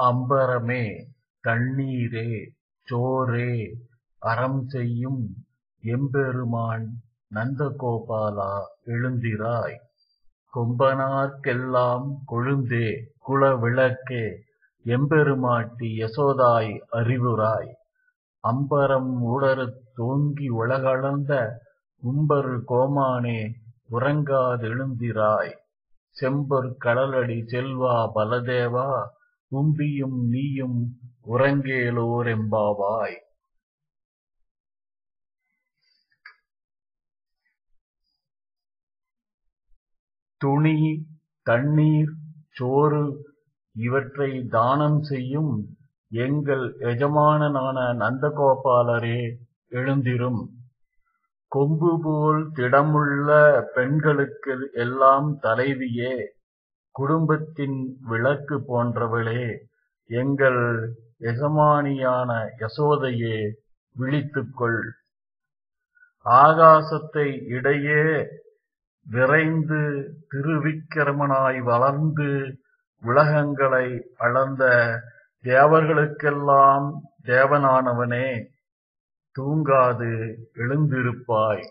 அம்பரமே தண்ணீரே சோரே அறம் செய்யும் எம்பெருமான் நந்தகோபாலா எழுந்திராய். கொம்பனார்க்கெல்லாம் கொழுந்தே குலவிளக்கே எம்பெருமாட்டி யசோதாய் அறிவுராய். அம்பரம் ஊடறுத் தோங்கி உலகளந்த உம்பரு கோமானே உறங்காதெழுந்திராய். செம்பொற் கடலடி செல்வா பலதேவா உம்பியும் நீயும் உறங்கேலோரெம்பாவாய். துணி தண்ணீர் சோறு இவற்றை தானம் செய்யும் எங்கள் எஜமானனான நந்தகோபாலரே எழுந்திரும். கொம்புபோல் திடமுள்ள பெண்களுக்கு எல்லாம் தலைவியே குடும்பத்தின் விளக்கு போன்றவளே எங்கள் எஜமானியான யசோதையே விழித்துக்கொள். ஆகாசத்தை இடையே விரைந்து திருவிக்கிரமனாய் வளர்ந்து உலகங்களை அளந்த தேவர்களுக்கெல்லாம் தேவனானவனே தூங்காது எழுந்திருப்பாய்.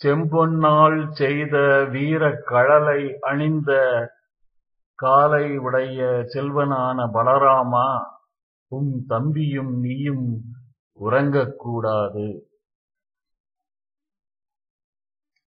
செம்பொன்னால் செய்த வீரக் கழலை அணிந்த காலை உடைய செல்வனான பலராமா உம் தம்பியும் நீயும் உறங்கக்கூடாது.